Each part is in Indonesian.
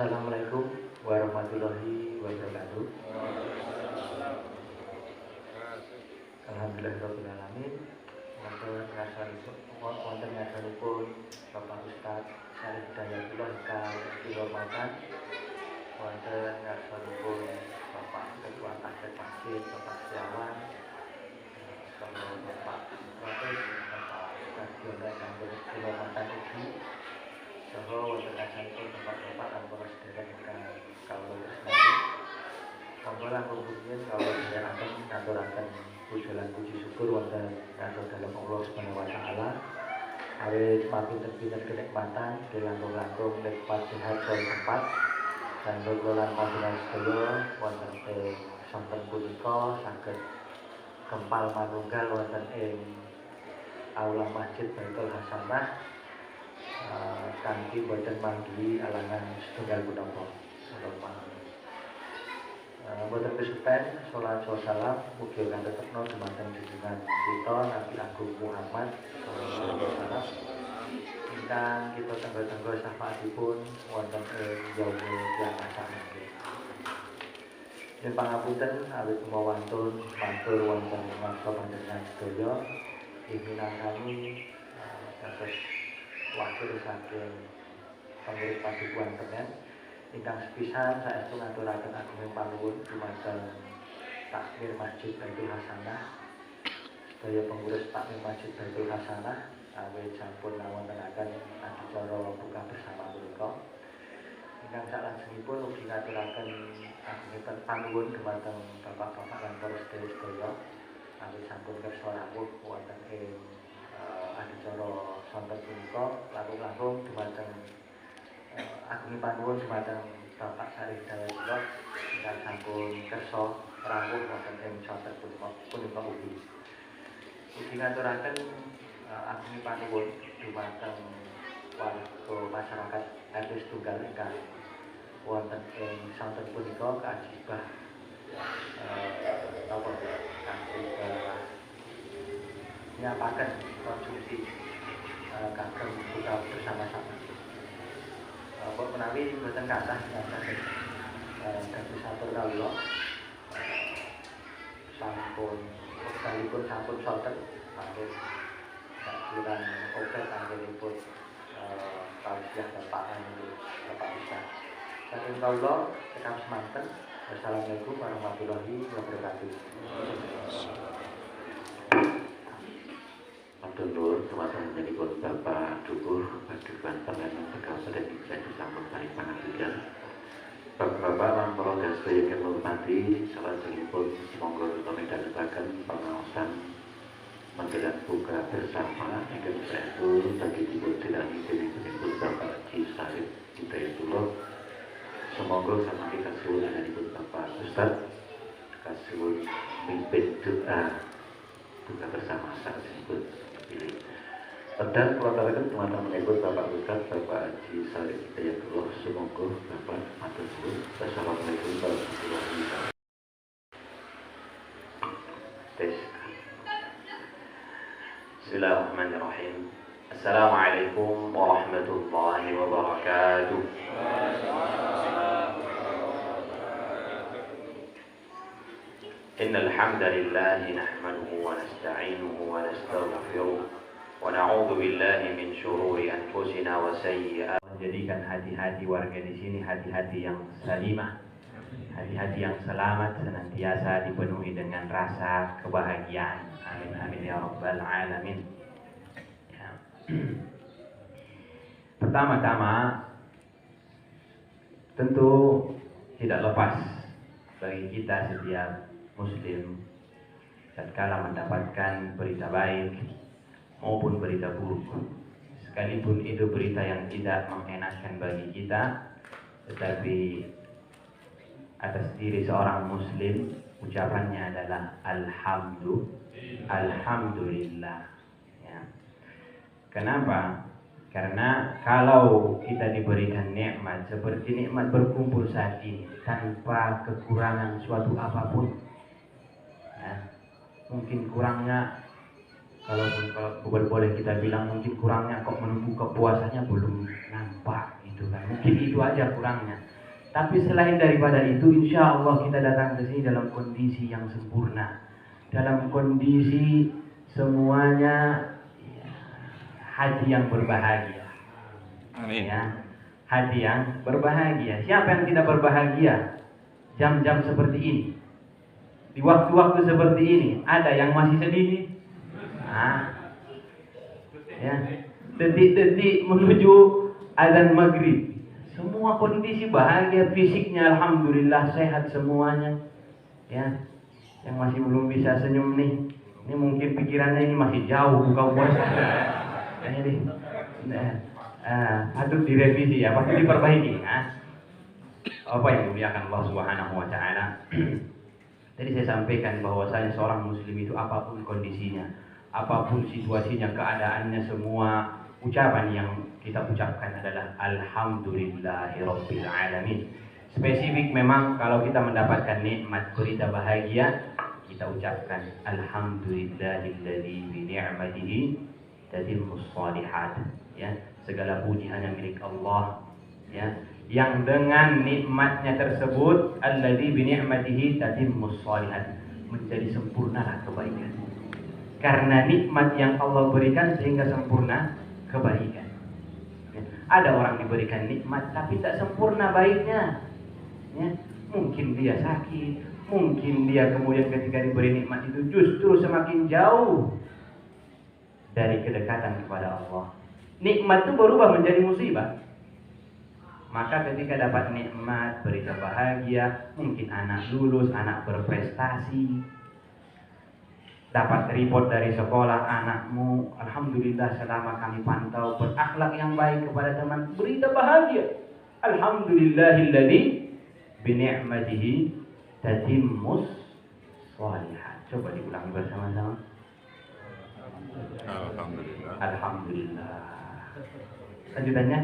Assalamualaikum warahmatullahi wabarakatuh. Alhamdulillahirabbil alamin. Wonten ngasanipun Bapak Ustaz Syarif Hidayatullah ingkang dihormatan. Wonten ngasanipun Bapak Ketua Kasih Masjid Bapak Setiawan, Bapak Profes Bapak Stadion ingkang dihormatan ugi. Saha wonten ngasanipun Bapak-bapak lan para sedherek ingkang kawula tresnani. Monggo langkung rumiyin kawula dherekaken ngaturaken puji lan puji syukur wonten kagem dalem Allah Subhanahu wa taala. Awit mapinten-pinten kenikmatan dilangkung-langkung nikmat sehat saha tempat dan kula lan panjenengan sedaya wonten ing sonten punika saged kempal manunggal wonten ing aula Masjid Baitul Hasanah kanthi boten manggihi alangan setunggal punapa. Boten kesupen salat salam mugi kang tetepno dumateng junjungan kita Nabi Agung Muhammad sallallahu alaihi wasallam ingkang kita tenggo-tenggo syafaatipun wonten ing yaumul kiamat niki. Yen pangapunten awit mawantun matur wonten mangsa panjenengan sedaya pimpinan kami dados wakil saking pengurus padukuhan Penen ingkang sepisan saestu ngaturaken agunging panuwun dumateng Takmir Masjid Baitul Hasanah. Sedaya pengurus Takmir Masjid Baitul Hasanah awit sampun nawontenaken adicara buka bersama punika. Ingkang salajengipun ugi ngaturaken agunging panuwun dumateng bapak-bapak lan para sedherek-sedherek awit sampun kersa rawuh wonten ing adicara sonten punika langkung-langkung dumateng agunging panuwun dumateng Bapak Syarif Hidayatullah ingkang sampun kersa rawuh wonten ing sonten punika ugi. Ugi ngaturaken agunging panuwun dumateng warga masyarakat RT setunggal ingkang wonten ing sonten punika keajibah keajibah nyapaken konsumsi kagem buka bersama-sama. Kok menawi mboten kathah dados atur kawula sampun wektalipun sampun sonten sampun sakuran obat anggenipun tausiah Bapak Ustaz. Saking kawula cekap semanten. Wassalamualaikum warahmatullahi wabarakatuh. Matur nuwun dumateng menipun Bapak Dukur Padukuhan Penen Tegal Seden Dadi sampun paring pangapunten. Bapak-bapak lan para sedaya ingkang ngurmati salajengipun monggo kita midhangetaken pangaosan menjelang buka bersama ingkang saestu bagi dipun dilani dening Bapak Haji Syarif Hidayatullah. Semoga samangke kasuwun dipun Bapak Ustaz kasuwun mimpin doa buka bersama salajengipun. Dan kelatakan teman-teman ikut Bapak Ustaz Bapak Haji Syarif Hidayatullah. Semoga Bapak matur nuwun. Assalamualaikum warahmatullahi wabarakatuh. Bismillahirrahmanirrahim. Assalamualaikum warahmatullahi wabarakatuh. Innal hamdalillah nahmaduhu wa nasta'inuhu wa nastaghfiruh wa na'udzu billahi min syururi anfusina wa sayyi'ati. Menjadikan hati-hati warga di sini hati-hati yang salimah, hati-hati yang selamat, senantiasa dipenuhi dengan rasa kebahagiaan. Amin amin ya rabbal alamin. Ya. Pertama-tama tentu tidak lepas bagi kita setiap muslim tatkala mendapatkan berita baik maupun berita buruk, sekalipun itu berita yang tidak mengenakan bagi kita, tetapi atas diri seorang muslim ucapannya adalah alhamdulillah. Ya. Kenapa? Karena kalau kita diberikan nikmat seperti nikmat berkumpul saat ini tanpa kekurangan suatu apapun, ya, mungkin kurangnya, kalau boleh kita bilang mungkin kurangnya kok menunggu kepuasannya belum nampak itu. gitu kan. Mungkin itu aja kurangnya. Tapi selain daripada itu, insya Allah kita datang ke sini dalam kondisi yang sempurna, dalam kondisi semuanya ya, hati yang berbahagia. Amin. Ya, hati yang berbahagia. Siapa yang tidak berbahagia? Jam-jam seperti ini, di waktu-waktu seperti ini, ada yang masih sedih. Ya, detik-detik menuju azan maghrib. Semua kondisi bahagia, fisiknya alhamdulillah sehat semuanya. Ya, yang masih belum bisa senyum nih, ini mungkin pikirannya ini masih jauh buka puasa. Ini harus direvisi ya, pasti diperbaiki. Apa yang dimuliakan Allah Subhanahu Wa Taala. Tadi saya sampaikan bahwasanya seorang Muslim itu apapun kondisinya, apapun situasinya, keadaannya, semua ucapan yang kita ucapkan adalah Alhamdulillahirabbil alamin. Spesifik memang kalau kita mendapatkan nikmat berita bahagia, kita ucapkan Alhamdulillahilladzi bi ni'matihi tatimmus shalihat. Ya, segala puji hanya milik Allah. Ya, yang dengan nikmatnya tersebut alladzi bi ni'matihi tatimmus shalihat, menjadi sempurnalah kebaikan. Karena nikmat yang Allah berikan sehingga sempurna kebaikan. Ya. Ada orang diberikan nikmat tapi tak sempurna baiknya. Ya. Mungkin dia sakit, mungkin dia kemudian ketika diberi nikmat itu justru semakin jauh dari kedekatan kepada Allah. Nikmat itu berubah menjadi musibah. Maka ketika dapat nikmat, berita bahagia, mungkin anak lulus, anak berprestasi, dapat report dari sekolah, anakmu alhamdulillah selama kami pantau berakhlak yang baik kepada teman, berita bahagia. Alhamdulillahilladzi bi ni'matihi tatimmus shalihat. Coba diulang bersama-sama. Alhamdulillah. Alhamdulillah. Lanjutannya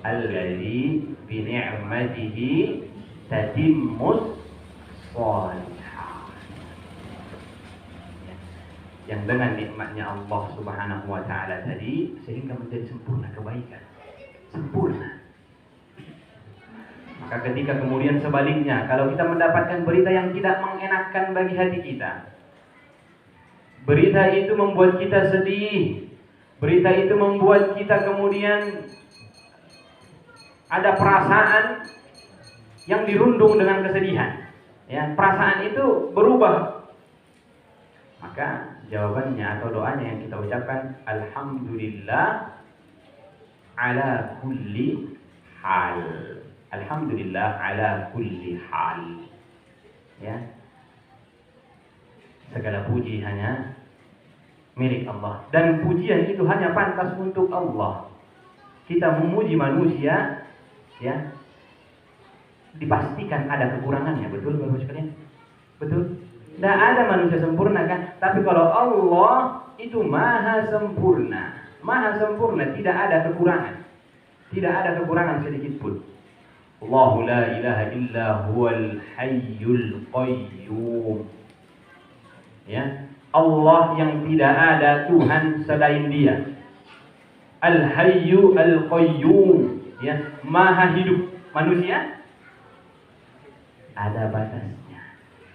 alladzi bi ni'matihi tatimmus shalihat. Yang dengan nikmatnya Allah Subhanahu Wa Taala tadi sehingga menjadi sempurna kebaikan, sempurna. Maka ketika kemudian sebaliknya, kalau kita mendapatkan berita yang tidak mengenakkan bagi hati kita, berita itu membuat kita sedih, berita itu membuat kita kemudian ada perasaan yang dirundung dengan kesedihan, ya, perasaan itu berubah. Maka jawabannya atau doanya yang kita ucapkan Alhamdulillah ala kulli hal. Alhamdulillah ala kulli hal. Ya. Segala puji hanya milik Allah, dan pujian itu hanya pantas untuk Allah. Kita memuji manusia, ya, dipastikan ada kekurangannya, betul Bapak sekalian? Betul? Tidak ada manusia sempurna kan? Tapi kalau Allah itu maha sempurna, tidak ada kekurangan, tidak ada kekurangan sedikit pun. Allahu la ilaha illa huwal hayyul qayyum. Ya, Allah yang tidak ada Tuhan selain Dia. Al-Hayyu Al-Qayyum, ya, maha hidup. Manusia ada batasnya.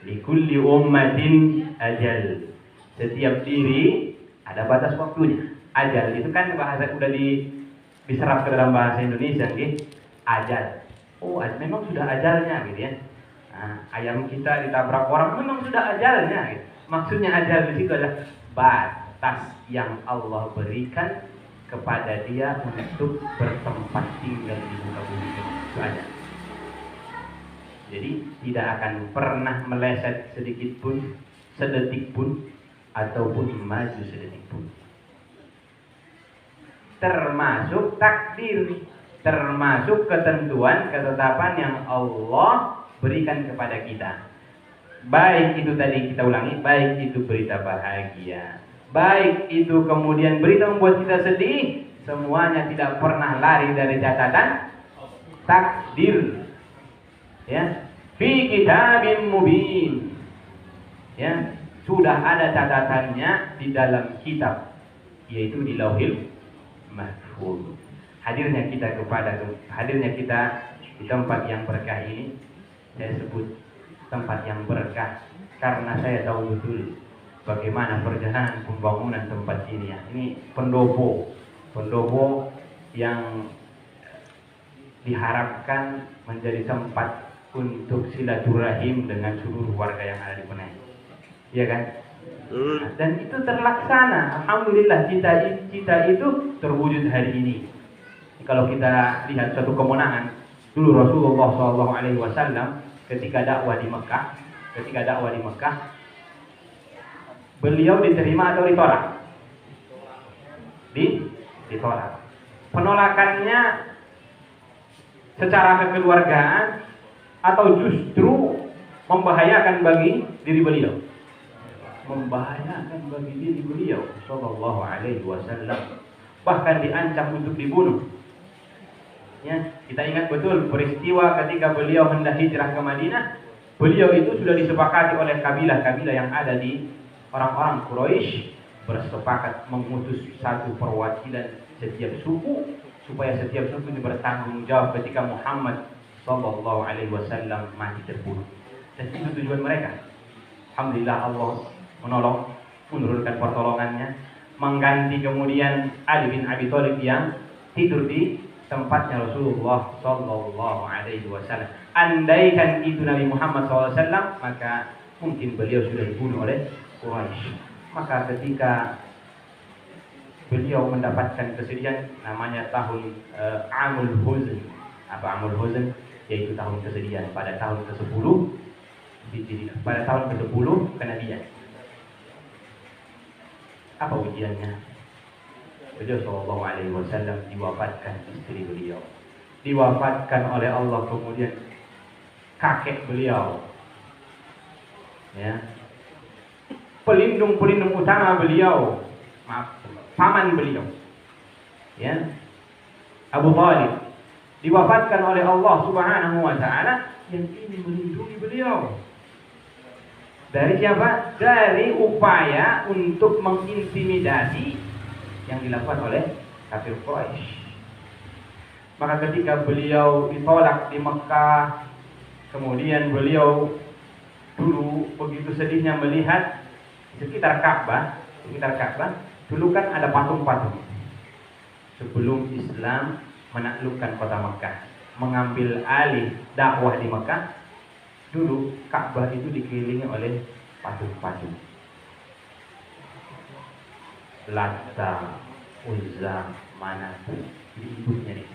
Likulli ummatin ajal. Setiap diri ada batas waktunya. Ajal itu kan bahasa udah diserap ke dalam bahasa Indonesia, gitu. Ajal. Oh, memang sudah ajalnya, gitu ya. Nah, ayam kita ditabrak orang, memang sudah ajalnya, gitu. Maksudnya ajal di situ adalah batas yang Allah berikan kepada dia untuk bertempat tinggal di muka bumi ini. Itu aja. Jadi tidak akan pernah meleset sedikit pun, sedetik pun, ataupun maju sedetik pun. Termasuk takdir, termasuk ketentuan, ketetapan yang Allah berikan kepada kita. Baik itu tadi kita ulangi, baik itu berita bahagia, baik itu kemudian berita membuat kita sedih, semuanya tidak pernah lari dari catatan takdir. Ya, fi kitabim mubin. Ya, sudah ada catatannya di dalam kitab, yaitu di Lauhil Mahfuz. hadirnya kita di tempat yang berkah ini. Saya sebut tempat yang berkah karena saya tahu betul bagaimana perjalanan pembangunan tempat ini ya. Ini pendopo yang diharapkan menjadi tempat untuk silaturahim dengan seluruh warga yang ada di Penai. Iya kan? Nah, dan itu terlaksana. Alhamdulillah cita itu terwujud hari ini. Kalau kita lihat suatu kemenangan, dulu Rasulullah SAW ketika dakwah di Mekah, beliau diterima atau ditolak? Ditolak. Penolakannya secara kekeluargaan atau justru membahayakan bagi diri beliau? Membahayakan bagi diri beliau sallallahu alaihi wasallam, bahkan diancam untuk dibunuh. Ya, kita ingat betul peristiwa ketika beliau hendak hijrah ke Madinah. Beliau itu sudah disepakati oleh kabilah-kabilah yang ada di orang-orang Quraisy, bersepakat mengutus satu perwakilan setiap suku supaya setiap suku ini bertanggung jawab ketika Muhammad sallallahu alaihi wasallam mati terbunuh. Dan itu tujuan mereka. Alhamdulillah Allah menolong, menurunkan pertolongannya, mengganti kemudian Ali bin Abi Thalib yang tidur di tempatnya Rasulullah sallallahu alaihi wasallam. Andaikan itu Nabi Muhammad SAW, maka mungkin beliau sudah dibunuh oleh Quraisy. Maka ketika beliau mendapatkan kesedihan, namanya tahun Amul Huzn. Apa Amul Huzn? Yaitu tahun kesedihan pada tahun ke-10 pada tahun ke-10 kenabian. Apa ujiannya? Beliau sallallahu alaihi wasallam diwafatkan istri beliau. Diwafatkan oleh Allah kemudian kakek beliau. Ya. Pelindung utama beliau, paman beliau. Ya. Abu Thalib diwafatkan oleh Allah Subhanahu wa taala yang ini melindungi beliau. Dari siapa? Dari upaya untuk mengintimidasi yang dilakukan oleh kafir Quraisy. Maka ketika beliau ditolak di Mekah, kemudian beliau dulu begitu sedihnya melihat sekitar Ka'bah, dulu kan ada patung-patung. Sebelum Islam menaklukkan kota Mekah, mengambil alih dakwah di Mekah, dulu Ka'bah itu dikelilingi oleh patung-patung. Lata, Uzza, Manat, ibunya nih.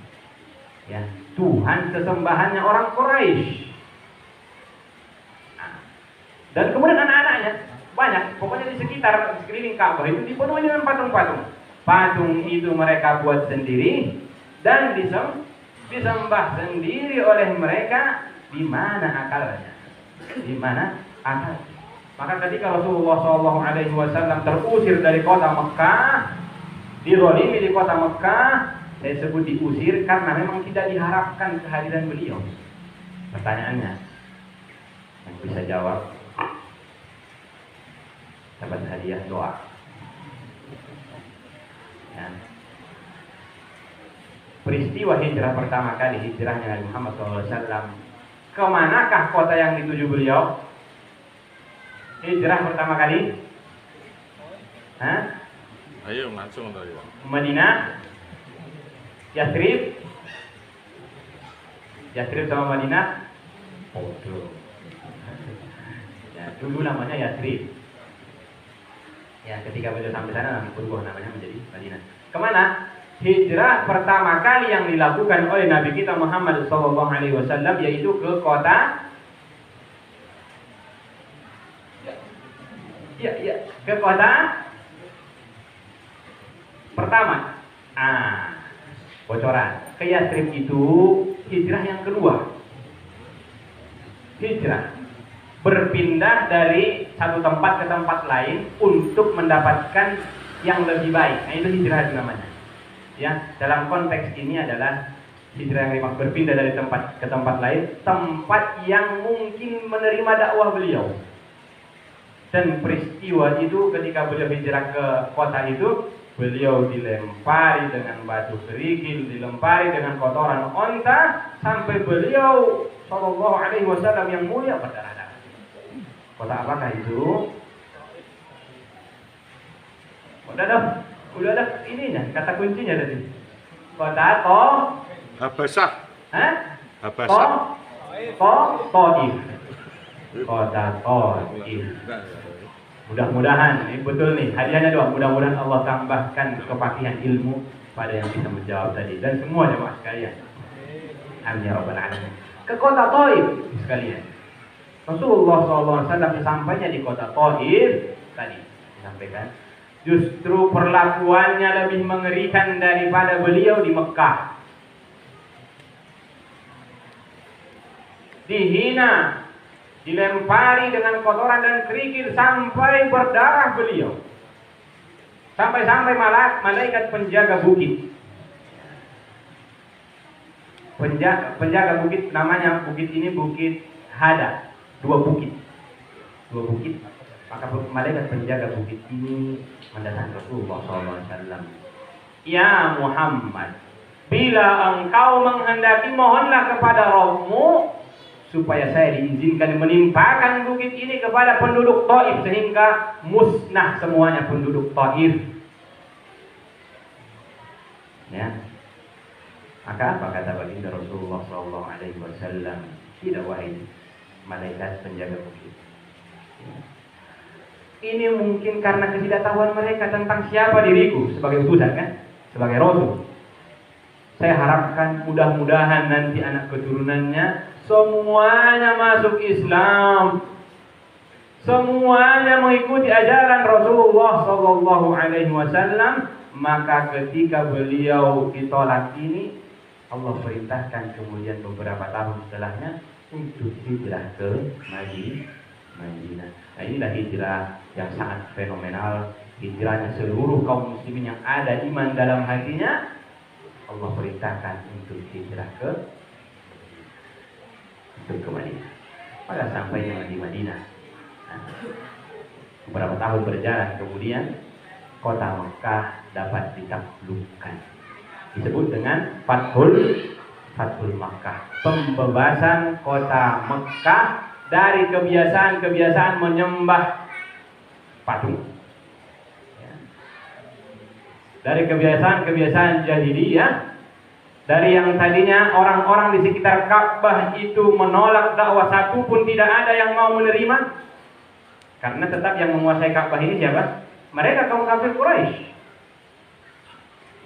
Ya, Tuhan sesembahannya orang Quraisy. Nah, dan kemudian anak-anaknya banyak, pokoknya di sekeliling Ka'bah itu dipenuhi dengan patung-patung. Patung itu mereka buat sendiri dan disembah sendiri oleh mereka. Di mana akalnya? Di mana akal? Maka ketika Rasulullah SAW terusir dari kota Mekah, dirolimi di kota Mekah, saya sebut diusir karena memang tidak diharapkan kehadiran beliau. Pertanyaannya, yang bisa jawab dapat hadiah doa. Ya. Peristiwa hijrah pertama kali, hijrahnya Nabi Muhammad SAW, kemanakah kota yang dituju beliau? Hijrah pertama kali? Hah? Ayo langsung tadi. Madinah, Yathrib sama Madinah. Bodoh. Ya, dulu namanya Yathrib. Ya, ketika beliau sampai sana berubah namanya menjadi Madinah. Kemana? Hijrah pertama kali yang dilakukan oleh Nabi kita Muhammad SAW yaitu ke kota ke kota pertama. Bocoran. Ke Yathrib itu hijrah yang kedua. Hijrah berpindah dari satu tempat ke tempat lain untuk mendapatkan yang lebih baik. Nah, itu hijrah namanya. Ya, dalam konteks ini adalah hijrah yang berpindah dari tempat ke tempat lain, tempat yang mungkin menerima dakwah beliau. Dan peristiwa itu ketika beliau hijrah ke kota itu, beliau dilempari dengan batu kerikil, dilempari dengan kotoran onta, sampai beliau Shallallahu Alaihi Wasallam yang mulia berdarah-darah. Kota apakah itu? Udah ada ininya, kata kuncinya tadi. Kota Habasah. Hah? Habasah. Taif. Kota Taif. Mudah-mudahan, ini betul nih, hadiahnya doa. Mudah-mudahan Allah tambahkan kepastian ilmu pada yang bisa menjawab tadi dan semua jemaah sekalian. Amin ya rabbal alamin. Ke kota Taif sekalian. Rasulullah SAW sesampainya di kota Taif tadi disampaikan, justru perlakuannya lebih mengerikan daripada beliau di Mekah. Dihina, dilempari dengan kotoran dan kerikil sampai berdarah beliau. Sampai-sampai malaikat penjaga bukit. Penjaga bukit, namanya bukit ini Bukit Hada. Dua bukit. Maka malaikat penjaga bukit ini mendatangi Rasulullah SAW. Ya Muhammad, bila engkau menghendaki, mohonlah kepada Rabbmu supaya saya diizinkan menimpakan bukit ini kepada penduduk Taif sehingga musnah semuanya penduduk Taif. Ya. Maka apa kata baginda Rasulullah SAW? Tidak, wahai malaikat penjaga bukit. Ini mungkin karena ketidaktahuan mereka tentang siapa diriku sebagai utusan, kan? Sebagai Rasul. Saya harapkan mudah-mudahan nanti anak keturunannya semuanya masuk Islam, semuanya mengikuti ajaran Rasulullah SAW. Maka ketika beliau ditolak ini, Allah perintahkan kemudian beberapa tahun setelahnya untuk hijrah ke Madinah. Nah, inilah hijrah yang sangat fenomenal, hijrahnya seluruh kaum muslimin yang ada iman dalam hatinya. Allah perintahkan untuk hijrah ke Madinah. Maka sampainya di Madinah. Nah, beberapa tahun berjalan kemudian kota Mekah dapat ditaklukkan. Disebut dengan Fathul Makkah, pembebasan kota Mekah dari kebiasaan-kebiasaan menyembah patung. Ya. Dari kebiasaan-kebiasaan jahiliyah, dari yang tadinya orang-orang di sekitar Ka'bah itu menolak dakwah, satu pun tidak ada yang mau menerima. Karena tetap yang menguasai Ka'bah ini siapa? Mereka kaum kafir Quraisy.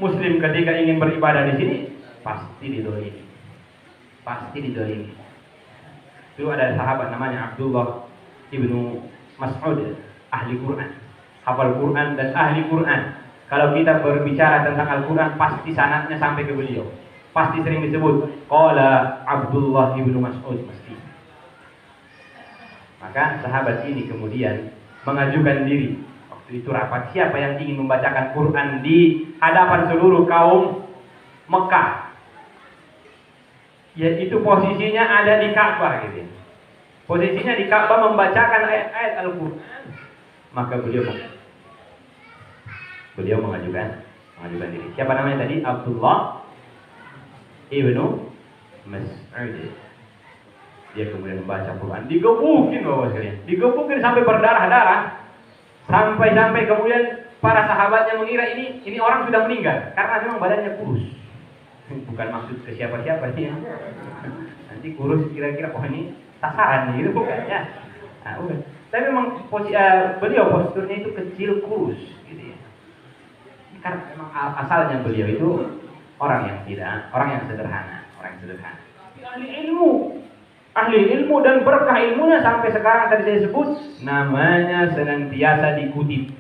Muslim ketika ingin beribadah di sini pasti didolimi. Itu ada sahabat namanya Abdullah ibnu Mas'ud, ahli Quran, hafal Quran dan ahli Quran. Kalau kita berbicara tentang Al-Quran, pasti sanadnya sampai ke beliau. Pasti sering disebut qala Abdullah ibnu Mas'ud mesti. Maka sahabat ini kemudian mengajukan diri. Waktu itu rapat, siapa yang ingin membacakan Quran di hadapan seluruh kaum Mekah? Yaitu posisinya ada di Ka'bah gitu. Posisinya di Ka'bah membacakan ayat-ayat Al-Quran. Maka beliau mengajukan diri. Siapa namanya tadi? Abdullah ibnu Mas'ud. Dia kemudian membaca Quran, digebukin bapak sekalian, digebukin sampai berdarah-darah, sampai kemudian para sahabatnya mengira ini orang sudah meninggal karena memang badannya kurus. Bukan maksud ke siapa-siapa sih. Nanti kurus kira-kira ini sasaran gitu bukan ya. Nah, udah. Tapi memang beliau posturnya itu kecil kurus gitu ya. Karena memang asalnya beliau itu orang yang sederhana. Ahli ilmu dan berkah ilmunya sampai sekarang tadi saya sebut namanya senantiasa dikutip.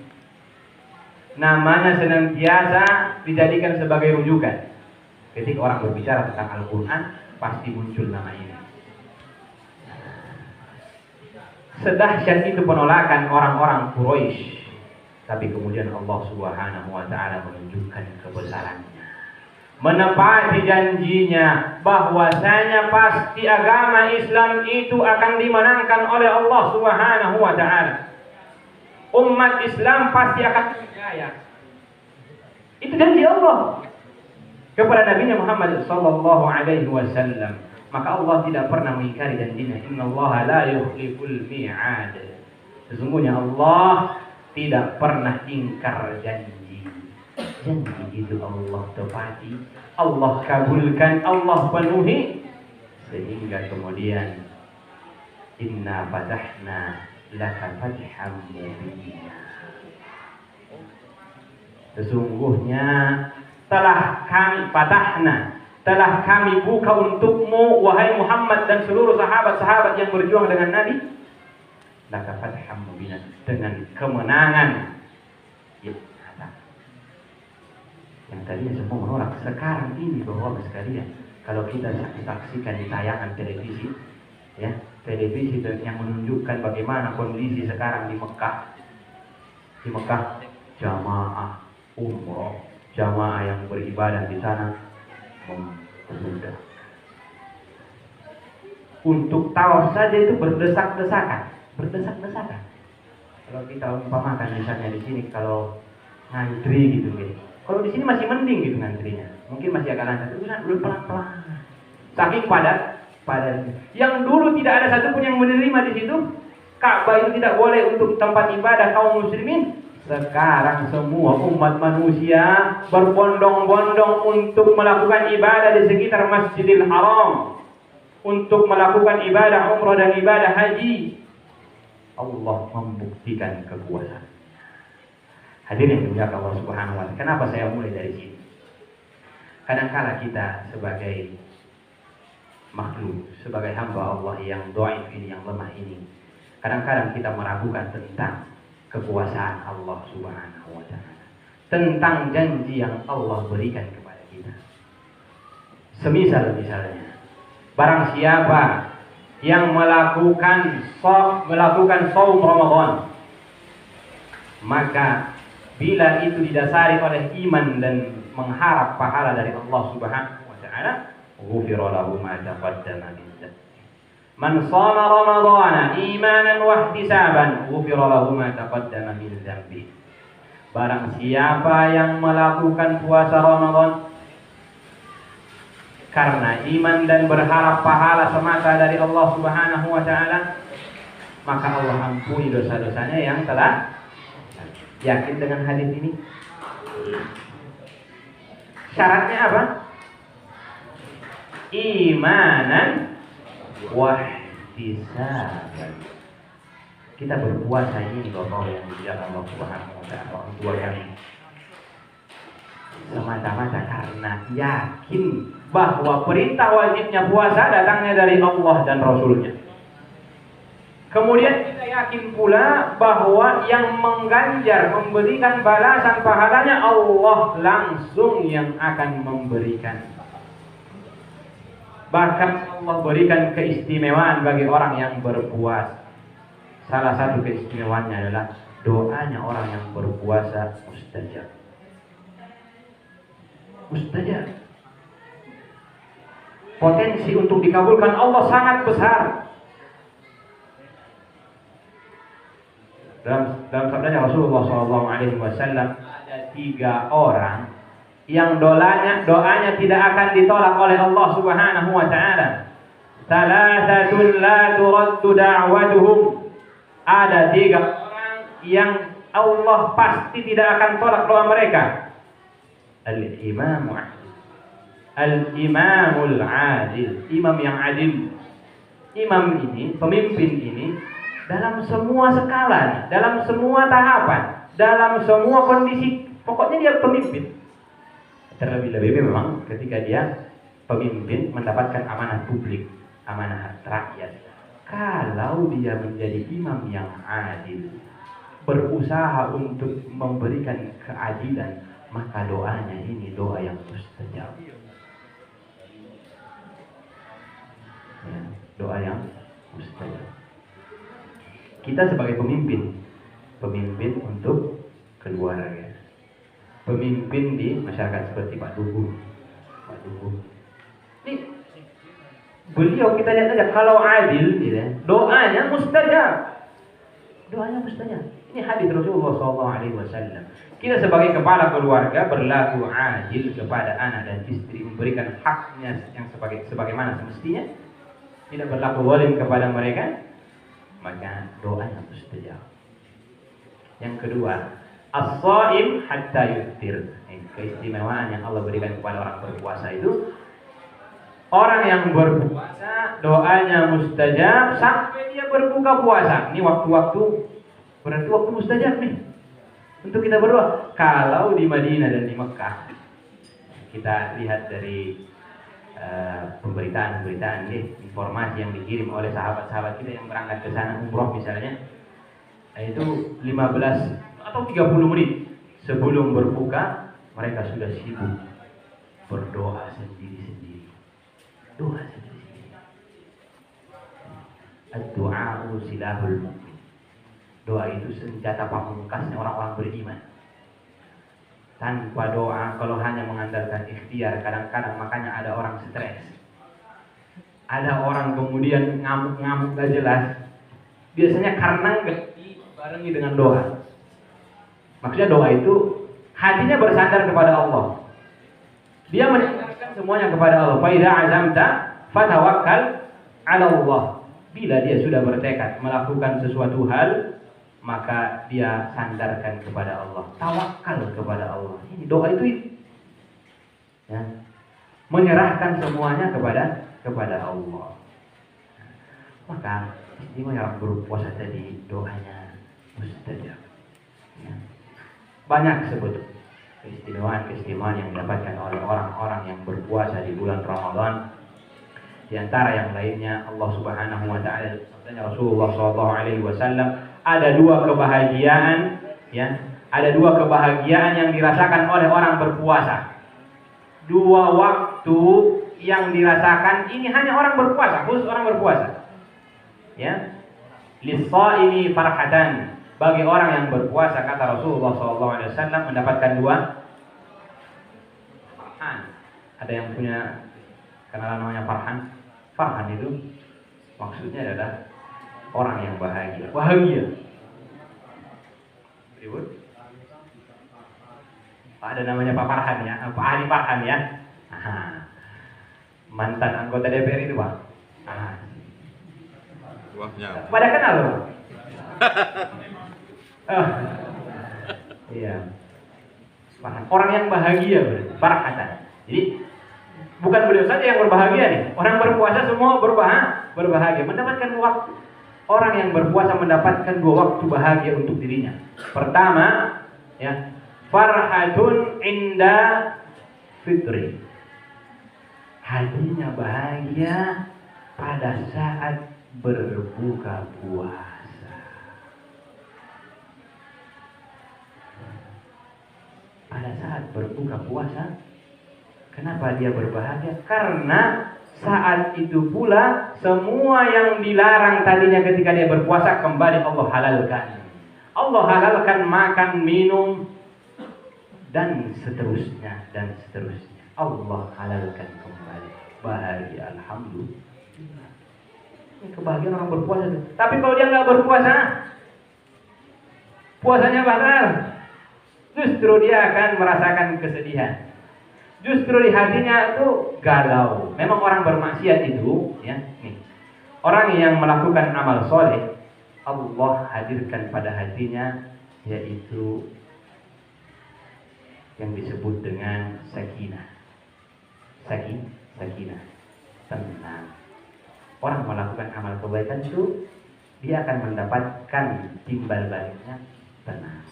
Namanya senantiasa dijadikan sebagai rujukan. Ketika orang berbicara tentang Al-Quran, pasti muncul nama ini. Sedahsyat itu penolakan orang-orang Quraisy, tapi kemudian Allah Subhanahu wa Ta'ala menunjukkan kebesarannya, menepati janjinya bahwasanya pasti agama Islam itu akan dimenangkan oleh Allah Subhanahu wa Ta'ala. umat Islam pasti akan berjaya. Itu janji Allah kepada Nabi Muhammad sallallahu alaihi wasallam. Maka Allah tidak pernah mengingkari janjinya. Innallaha la yukhliful mi'ad. Sesungguhnya Allah tidak pernah ingkar janji. Janji itu Allah tepati, Allah kabulkan, Allah penuhi, sehingga kemudian inna fatahna laka fatham mubina. Sesungguhnya telah kami fatahna, telah kami buka untukmu wahai Muhammad dan seluruh sahabat-sahabat yang berjuang dengan Nabi, laka fatham mubina, dengan kemenangan yang nyata. Yang tadinya semua menolak, sekarang ini Bapak sekalian, kalau kita saksikan di tayangan televisi, ya, televisi yang menunjukkan bagaimana kondisi sekarang di Mekah. Di Mekah jamaah umroh, jamaah yang beribadah di sana membludak. Untuk tawaf saja itu berdesak-desakan. Kalau kita umpamakan misalnya di sini kalau ngantri gitu. Kalau di sini masih mending gitu ngantrinya. Mungkin masih agak lancar, itu udah pelan-pelan. Saking padat. Yang dulu tidak ada satupun yang menerima di situ. Ka'bah itu tidak boleh untuk tempat ibadah kaum muslimin. Sekarang semua umat manusia berbondong-bondong untuk melakukan ibadah di sekitar Masjidil Haram, untuk melakukan ibadah umrah dan ibadah haji. Allah membuktikan kekuasaan. Hadirin yang dimuliakan Allah Subhanahu wa taala. Kenapa saya mulai dari sini? Kadang-kala kita sebagai makhluk, sebagai hamba Allah yang dhaif ini, yang lemah ini, kadang-kadang kita meragukan tentang kekuasaan Allah Subhanahu wa taala, tentang janji yang Allah berikan kepada kita. Misalnya, barang siapa yang melakukan saum Ramadan, maka bila itu didasari oleh iman dan mengharap pahala dari Allah Subhanahu wa taala, ghufira lahu ma taqaddama min dhanbi. Man shama Ramadhana imanan wa ihtisaban, ghufira lahu ma taqaddama min dhanbi. Barang siapa yang melakukan puasa Ramadan karena iman dan berharap pahala semata dari Allah Subhanahu wa taala, maka Allah ampuni dosa-dosanya yang telah. Yakin dengan hadis ini? Syaratnya apa? Imanan wa ihtisaban. Kita berpuasa ini Bapak yang dijaga Allah Subhanahu wa taala, orang tua kami, semata-mata karena yakin bahwa perintah wajibnya puasa datangnya dari Allah dan Rasulnya. Kemudian kita yakin pula bahwa yang mengganjar, memberikan balasan pahalanya Allah langsung yang akan memberikan. Bahkan Allah berikan keistimewaan bagi orang yang berpuasa. Salah satu keistimewaannya adalah doanya orang yang berpuasa mustajab. Mustajab. Potensi untuk dikabulkan Allah sangat besar. Dalam sabdanya Rasulullah SAW, ada 3 orang yang doanya tidak akan ditolak oleh Allah Subhanahu wa taala. Thalathatun la turaddu da'watuhum. Ada 3 orang yang Allah pasti tidak akan tolak doa mereka. Al-imamul adil, imam yang adil. Imam ini, pemimpin ini, dalam semua skala, dalam semua tahapan, dalam semua kondisi, pokoknya dia pemimpin. Terlebih-lebih memang ketika dia pemimpin mendapatkan amanah publik, amanah rakyat. Kalau dia menjadi imam yang adil, berusaha untuk memberikan keadilan, maka doanya ini doa yang mustajab. Ya, doa yang mustajab. Kita sebagai pemimpin untuk keluarga, pemimpin di masyarakat seperti Pak Dugu. Ini beliau kita lihat saja kalau adil, doanya mustajab. Ini hadis Rasulullah SAW. Kita sebagai kepala keluarga berlaku adil kepada anak dan istri, memberikan haknya yang sebagaimana semestinya, tidak berlaku zalim kepada mereka, maka doanya mustajab. Yang kedua, as-shaim hatta yuftir. Keistimewaan yang Allah berikan kepada orang berpuasa itu, orang yang berpuasa doanya mustajab sampai dia berbuka puasa. Ini waktu-waktu, berarti waktu mustajab nih untuk kita berdoa. Kalau di Madinah dan di Mekah, kita lihat dari pemberitaan informasi yang dikirim oleh sahabat-sahabat kita yang berangkat ke sana umroh misalnya, itu 15 atau 30 menit sebelum berbuka mereka sudah sibuk berdoa sendiri-sendiri. Doa sendiri-sendiri. Ad-du'a'u silahul mu'min. Doa itu senjata pamungkasnya orang-orang beriman. Tanpa doa, kalau hanya mengandalkan ikhtiar, kadang-kadang makanya ada orang stres. Ada orang kemudian ngamuk-ngamuk gak jelas. Biasanya karena gak dibarengi dengan doa. Maksudnya doa itu hatinya bersandar kepada Allah. Dia menyandarkan semuanya kepada Allah. Fa idza azamta fatawakkal 'ala Allah. Bila dia sudah bertekad melakukan sesuatu hal, maka dia sandarkan kepada Allah, tawakal kepada Allah. Ini doa itu ya, menyerahkan semuanya kepada Allah. Maka istimewa yang berpuasa tadi doanya mustajab. Ya. Banyak sebut keistimewaan yang didapatkan oleh orang-orang yang berpuasa di bulan Ramadan. Di antara yang lainnya Allah Subhanahu wa taala, sabdanya Rasulullah SAW, ada dua kebahagiaan yang dirasakan oleh orang berpuasa. Dua waktu yang dirasakan ini hanya orang berpuasa, khusus orang berpuasa. Ya. Lis-shaimi farhatan. Bagi orang yang berpuasa, kata Rasulullah SAW, mendapatkan dua farhan. Ada yang punya kenalan namanya farhan? Farhan itu maksudnya adalah orang yang bahagia. Bahagia. Ribut. Ada namanya Pak Farhan ya, Pak Ali Farhan ya. Aha. Mantan anggota DPR itu Pak. Aha. Pada kenal loh. Oh. Iya. Farhan. Orang yang bahagia, Farhan. Jadi bukan beliau saja yang berbahagia nih. Orang berpuasa semua berbahagia. Mendapatkan waktu. Orang yang berpuasa mendapatkan dua waktu bahagia untuk dirinya. Pertama, ya, farhatun inda fitri. Hatinya bahagia pada saat berbuka puasa. Pada saat berbuka puasa, kenapa dia berbahagia? Karena saat itu pula semua yang dilarang tadinya ketika dia berpuasa kembali Allah halalkan. Allah halalkan makan, minum dan seterusnya. Allah halalkan kembali. Bahagia, alhamdulillah. Ini kebahagiaan orang berpuasa. Tapi kalau dia nggak berpuasa, puasanya batal. Justru dia akan merasakan kesedihan. Justru di hatinya itu galau. Memang orang bermaksiat itu, ya, nih, orang yang melakukan amal soleh, Allah hadirkan pada hatinya, yaitu yang disebut dengan sakinah. Sakinah, tenang. Orang melakukan amal kebaikan itu, dia akan mendapatkan timbal baliknya tenang,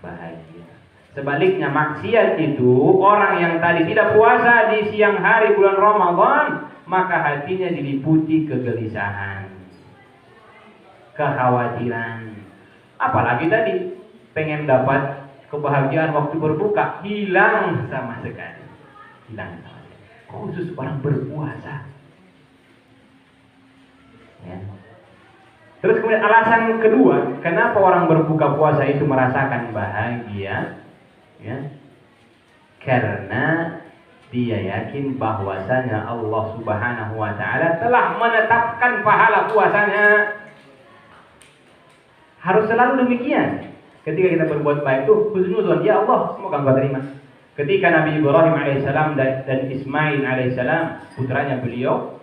bahagia. Sebaliknya maksiat itu, orang yang tadi tidak puasa di siang hari bulan Ramadan, maka hatinya diliputi kegelisahan, kekhawatiran. Apalagi tadi pengen dapat kebahagiaan waktu berbuka, hilang sama sekali. Khusus orang berpuasa. Ya. Terus kemudian alasan kedua, kenapa orang berbuka puasa itu merasakan bahagia? Ya, karena dia yakin bahwasanya Allah Subhanahu wa taala telah menetapkan pahala puasanya. Harus selalu demikian. Ketika kita berbuat baik itu husnuzon, ya Allah, semoga Engkau terima. Ketika Nabi Ibrahim alaihissalam dan Ismail alaihissalam, putranya beliau,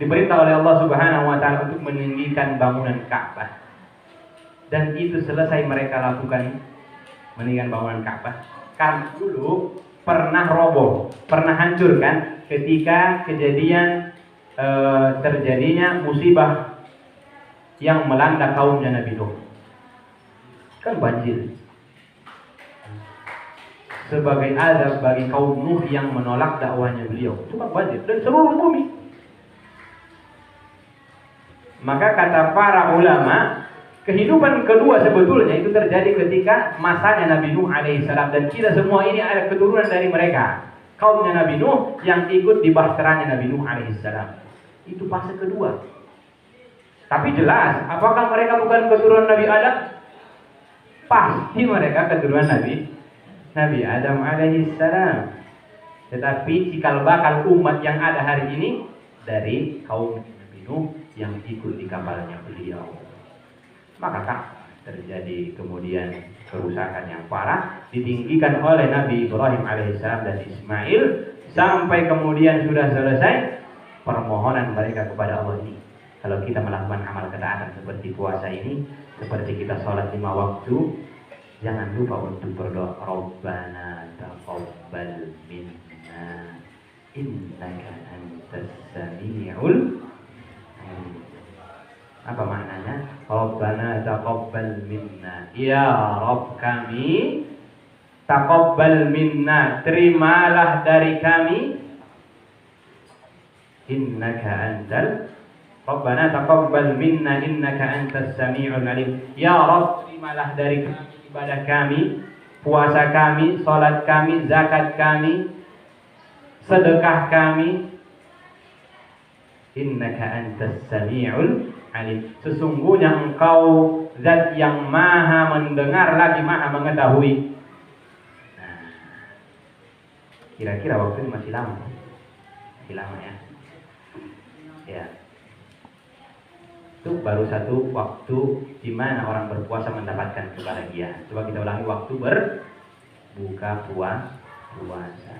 diperintah oleh Allah Subhanahu wa taala untuk meninggikan bangunan Ka'bah. Dan itu selesai mereka lakukan, meninggikan bangunan Ka'bah. Karena dulu pernah roboh, pernah hancur kan ketika kejadian terjadinya musibah yang melanda kaumnya Nabi Nuh. Kan banjir. Sebagai azab bagi kaum Nuh yang menolak dakwahnya beliau. Itu kan banjir dan seluruh bumi. Maka kata para ulama, kehidupan kedua sebetulnya itu terjadi ketika masanya Nabi Nuh alaihissalam, dan kita semua ini ada keturunan dari mereka. Kaumnya Nabi Nuh yang ikut di bahteranya Nabi Nuh alaihissalam. Itu fase kedua. Tapi jelas, apakah mereka bukan keturunan Nabi Adam? Pasti mereka keturunan Nabi Adam alaihissalam. Tetapi cikal bakal umat yang ada hari ini dari kaum Nabi Nuh yang ikut di kapalnya beliau. Maka terjadi kemudian kerusakan yang parah, ditinggikan oleh Nabi Ibrahim alaihissalam dan Ismail, sampai kemudian sudah selesai permohonan mereka kepada Allah ini. Kalau kita melakukan amal ketaatan seperti puasa ini, seperti kita sholat 5 waktu, jangan lupa untuk berdoa, Rabbana taqabbal minna innaka antas sami'ul. Apa maknanya? Rabbana taqabbal minna, ya Rabb kami, taqabbal minna, terimalah dari kami, innaka antal, Rabbana taqabbal minna innaka antas sami'ul alim. Ya Rabb, terimalah dari kami ibadah kami, puasa kami, salat kami, zakat kami, sedekah kami. Innaka antas sami'ul alim. Sesungguhnya Engkau zat yang maha mendengar lagi maha mengetahui. Nah, kira-kira waktu ini masih lama. Masih lama ya. Ya. Itu baru satu waktu di mana orang berpuasa mendapatkan kebahagiaan. Coba kita ulangi, waktu berbuka puasa.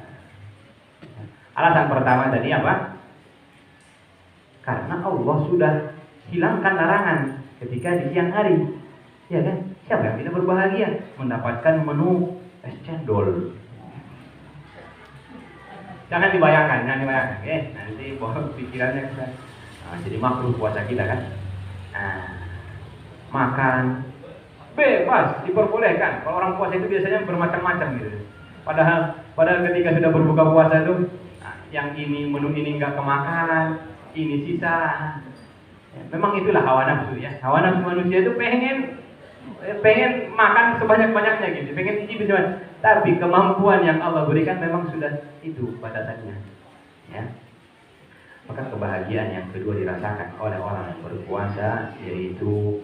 Alasan pertama tadi apa? Karena Allah sudah hilangkan larangan ketika di siang hari. Ya kan? Siapa yang tidak berbahagia mendapatkan menu es cendol? Jangan dibayangkan. Nanti pikirannya kita. Jadi makruh puasa kita kan. Makan bebas, diperbolehkan. Kalau orang puasa itu biasanya bermacam-macam gitu. Padahal ketika sudah berbuka puasa itu, yang ini menu ini enggak kemakan, ini sisa. Ya, memang itulah hawa nafsu ya. Hawa nafsu manusia itu pengen makan sebanyak-banyaknya gitu, pengen icip sebanyak. Tapi kemampuan yang Allah berikan memang sudah itu batasannya. Ya. Maka kebahagiaan yang kedua dirasakan oleh orang yang berpuasa, yaitu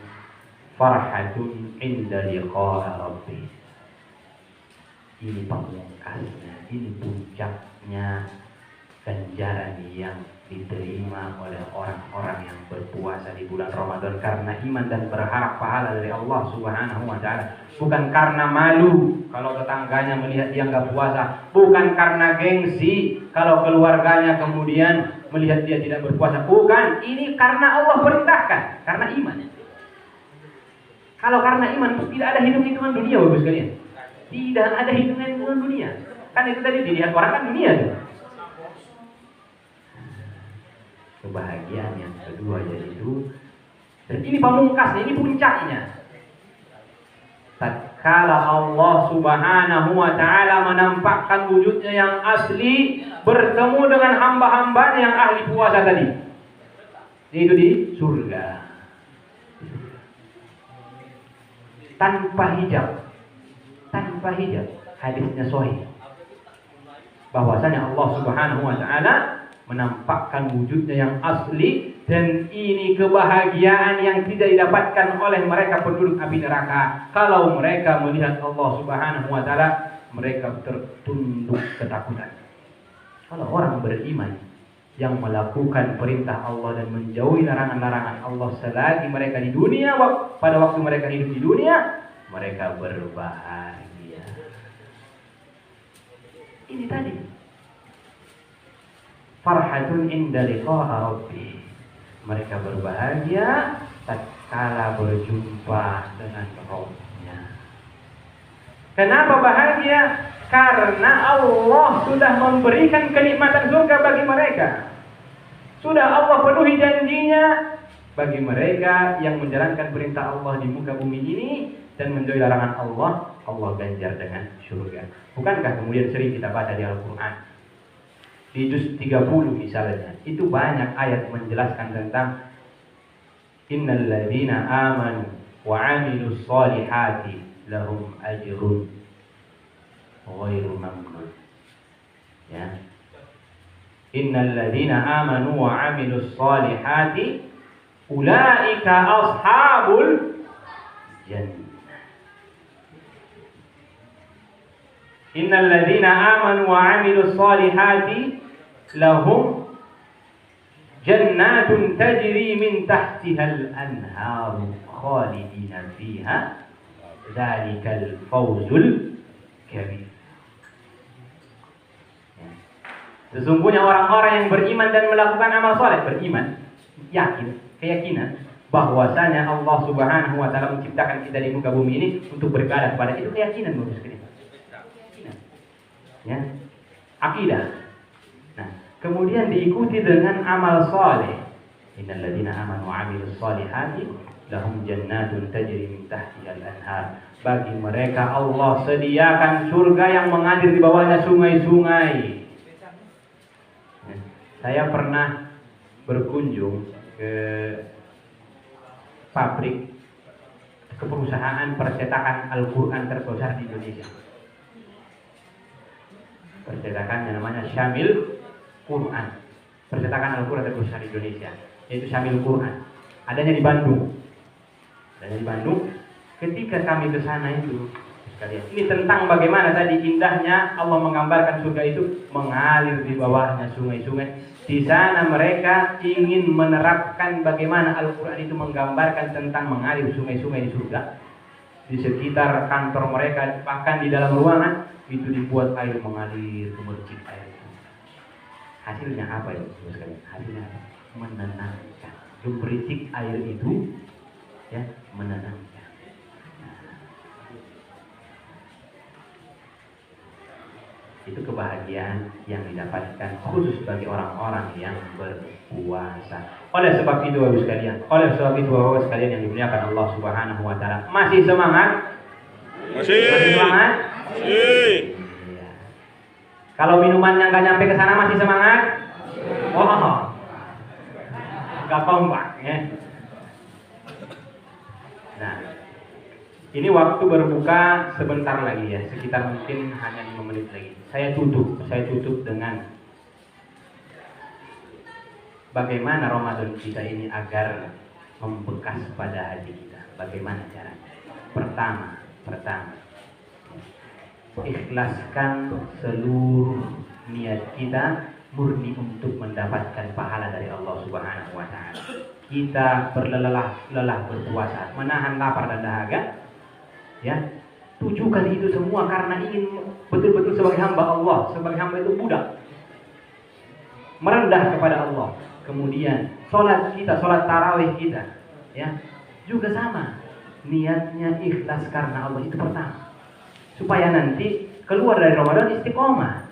farhatun inda liqa'a rabbih. Ini pamungkasnya, ini puncaknya ganjaran yang diterima oleh orang-orang yang berpuasa di bulan Ramadan karena iman dan berharap pahala dari Allah Subhanahu wa taala. Bukan karena malu kalau tetangganya melihat dia enggak puasa, bukan karena gengsi kalau keluarganya kemudian melihat dia tidak berpuasa, bukan. Ini karena Allah perintahkan, karena iman. Kalau karena iman tidak ada hitung-hitungan dunia, Bapak sekalian. Tidak ada hitungan dunia. Kan itu tadi dilihat orang kan dunia tuh. Kebahagiaan yang kedua yaitu, dan ini pamungkasnya, ini puncaknya. Tatkala Allah Subhanahu wa taala menampakkan wujudnya yang asli bertemu dengan hamba-hambanya yang ahli puasa tadi. Itu di surga. Tanpa hijab. Hadisnya sahih. Bahwasanya Allah Subhanahu wa taala menampakkan wujudnya yang asli, dan ini kebahagiaan yang tidak didapatkan oleh mereka penduduk api neraka. Kalau mereka melihat Allah Subhanahu wa taala, mereka tertunduk ketakutan. Kalau orang beriman yang melakukan perintah Allah dan menjauhi larangan-larangan Allah selagi mereka di dunia, pada waktu mereka hidup di dunia, mereka berbahagia. Ini tadi. Farhatun inda liqa'a rabbih. Mereka berbahagia tatkala berjumpa dengan Rabb-nya. Kenapa bahagia? Karena Allah sudah memberikan kenikmatan surga bagi mereka. Sudah Allah penuhi janjinya bagi mereka yang menjalankan perintah Allah di muka bumi ini dan menjauhi larangan Allah, Allah ganjar dengan surga. Bukankah kemudian sering kita baca di Al-Quran? Di juz 30 misalnya, itu banyak ayat menjelaskan tentang innal ladzina amanu wa 'amilus shalihati lahum ajrun ghairu mamnun. Ya. Innal ladzina amanu wa 'amilus shalihati ulaika ashabul jannah. Innal ladzina amanu wa 'amilus shalihati lahum jannatun tajri min tahtihal anharu khalidina fiha dzalikal fawzul kabir. Sesungguhnya orang-orang yang beriman dan melakukan amal saleh, beriman, yakin, keyakinan bahwasanya Allah Subhanahu wa taala menciptakan kita di muka bumi ini untuk beribadah kepada itu, keyakinan bagus sekali. Ya. Akidah. Nah, kemudian diikuti dengan amal saleh. Innal ladzina amanu wa 'amilus shalihati lahum jannatun tajri min tahtihal anhar. Bagi mereka Allah sediakan surga yang mengalir di bawahnya sungai-sungai. Ya. Saya pernah berkunjung ke pabrik, ke perusahaan percetakan Al-Quran terbesar di Indonesia. Percetakan yang namanya Syamil Quran. Percetakan Al-Quran terbesar di Indonesia, yaitu Syamil Quran. Adanya di Bandung. Ketika kami ke sana itu, sekalian, ini tentang bagaimana tadi indahnya Allah menggambarkan surga itu mengalir di bawahnya sungai-sungai. Di sana mereka ingin menerapkan bagaimana Al-Quran itu menggambarkan tentang mengalir sungai-sungai di surga. Di sekitar kantor mereka, bahkan di dalam ruangan itu dibuat air mengalir, gemercik air itu. Hasilnya apa ya, sekalian? Hasilnya apa? Menenangkan. Gemercik air itu, ya, menenangkan. Itu kebahagiaan yang didapatkan khusus bagi orang-orang yang berpuasa. Oleh sebab itu Bapak sekalian yang dimuliakan Allah Subhanahu wa taala, masih semangat? Masih semangat? Iya. Kalau minumannya nggak nyampe ke sana masih semangat? Oh, nggak kompak ya. Nah, ini waktu berbuka sebentar lagi ya, sekitar mungkin hanya 5 menit lagi. Saya tutup dengan bagaimana Ramadan kita ini agar membekas pada hati kita. Bagaimana caranya? Pertama, ikhlaskan seluruh niat kita murni untuk mendapatkan pahala dari Allah Subhanahu wa taala. Kita berlelah berpuasa, menahan lapar dan dahaga. Ya, tujukan itu semua karena ingin betul-betul sebagai hamba Allah, sebagai hamba itu budak, merendah kepada Allah. Kemudian sholat tarawih kita, ya, juga sama. Niatnya ikhlas karena Allah itu pertama. Supaya nanti keluar dari Ramadan istiqomah.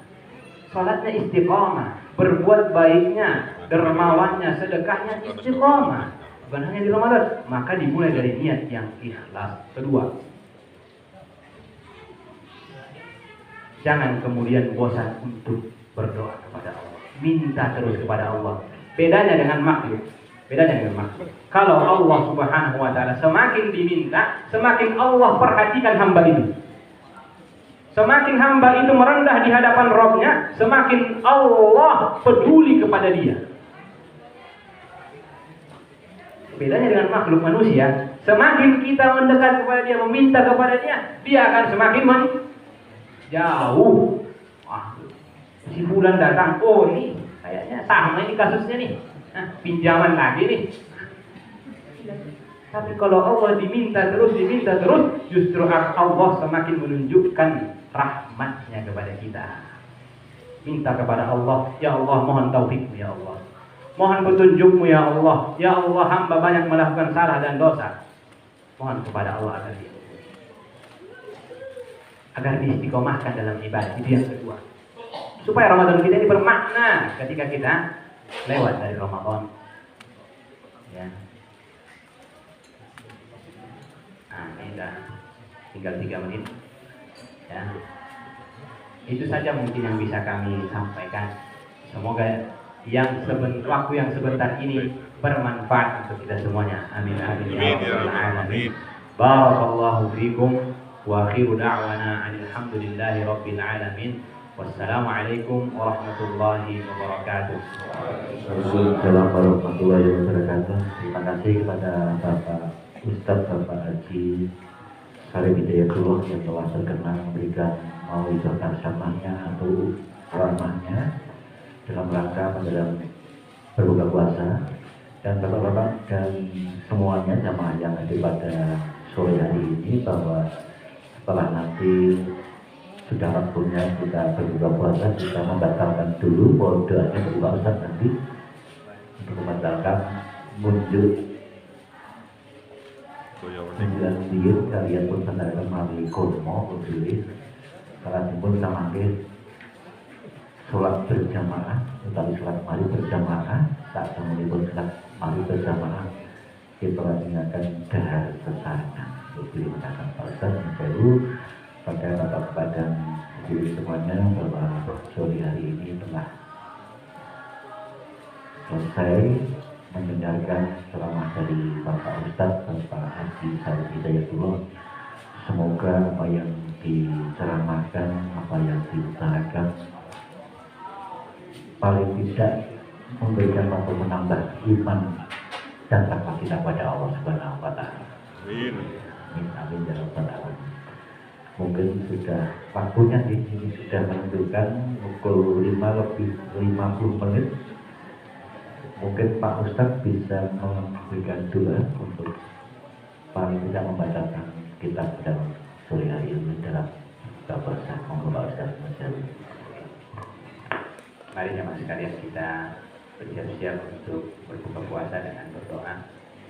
Sholatnya istiqomah, berbuat baiknya, dermawannya, sedekahnya istiqomah. Bukan hanya di Ramadan, maka dimulai dari niat yang ikhlas. Kedua, jangan kemudian bosan untuk berdoa kepada Allah. Minta terus kepada Allah. Bedanya dengan makhluk. Kalau Allah Subhanahu wa taala semakin diminta, semakin Allah perhatikan hamba itu. Semakin hamba itu merendah di hadapan Rabb-nya, semakin Allah peduli kepada dia. Bedanya dengan makhluk manusia, semakin kita mendekat kepada dia, meminta kepada dia, dia akan semakin jauh. Wah, si fulan datang, oh ini kayaknya sama ini kasusnya nih. Nah, pinjaman lagi nih. Tapi kalau Allah diminta terus, justru Allah semakin menunjukkan rahmatnya kepada kita. Minta kepada Allah, ya Allah mohon taufikmu ya Allah. Mohon petunjukmu ya Allah. Ya Allah, hamba banyak melakukan salah dan dosa. Mohon kepada Allah agar diistiqomahkan dalam ibadah. Itu yang kedua. Supaya Ramadan kita ini bermakna ketika kita lewat dari Ramadan. Ya. Nah, ini tinggal 3 menit. Ya. Itu saja mungkin yang bisa kami sampaikan. Semoga waktu yang sebentar ini bermanfaat untuk kita semuanya. Amin amin ya rabbal alamin. Barakallahu fiikum wa akhiru da'wana alhamdulillahi rabbil alamin. Wassalamualaikum warahmatullahi wabarakatuh. Assalamualaikum warahmatullahi wabarakatuh. Terima kasih kepada Bapak Ustadz Bapak Haji Syarif Hidayatullah yang telah berkenan memberikan mau'izah tarsamahnya atau ceramahnya dalam rangka menjelang berbuka puasa, dan bapak-bapak dan semuanya jamaah yang ada pada sore hari ini, bahwa setelah nanti sudah waktunya kita berbuka puasa, kita membatalkan dulu mohon doanya berbuka puasa nanti untuk membatalkan munjuk menjelang diri kalian pun sendaran melalui kurma berdiri kalian pun sama sholat berjamaah, tetapi sholat maghrib berjamaah saat kemudian sholat maghrib berjamaah kita mengingatkan dahar sesana jadi mengatakan Ustaz yang baru pada bapak dan diri semuanya bahwa sore hari ini telah selesai mendengarkan ceramah dari Bapak Ustadz Bapak Haji Syarif Hidayatullah. Semoga apa yang diceramahkan, apa yang diutarakan paling tidak memberikan atau menambah iman dan takwa kita pada Allah Subhanahu wa taala. Amin. Amin ya rabbal alamin. Mungkin sudah waktunya ini sudah menentukan pukul 5:50. Mungkin Pak Ustadz bisa memberikan doa untuk paling tidak membacakan kitab dalam sore hari ini dalam puasa. Monggo Pak Ustadz menjawab. Mari jemaah sekalian kita bersiap-siap untuk berbuka puasa dengan berdoa.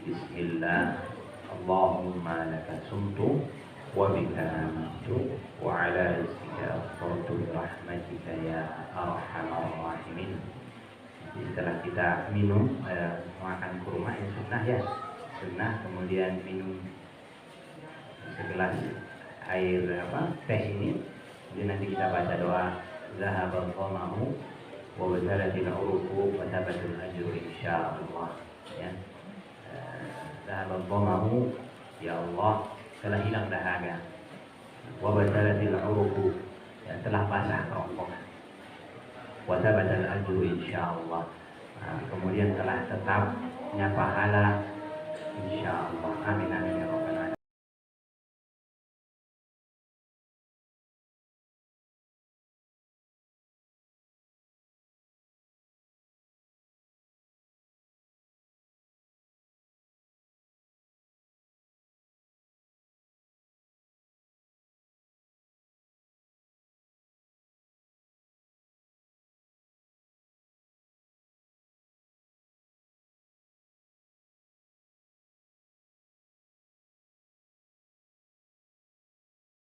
Bismillah. Allahumma laka sumtu wa bika amantu wa ala rizqika aftartu bi rahmatika ya arhamar rahimin. Setelah kita minum makan kurma yang sunnah, kemudian minum segelas air teh ini, kemudian nanti kita baca doa zahabal dhama'u wa badalatil uruqu wa tabatul ajru insyaallah ya. Zahabal dhama'u, ya Allah telah hilang dahaga, wa badalatil uruqu, ya, telah basah kerongkongan, watabatal ajru insyaallah. Kemudian telah tetapnya pahala insyaallah. Amin amin ya rabbal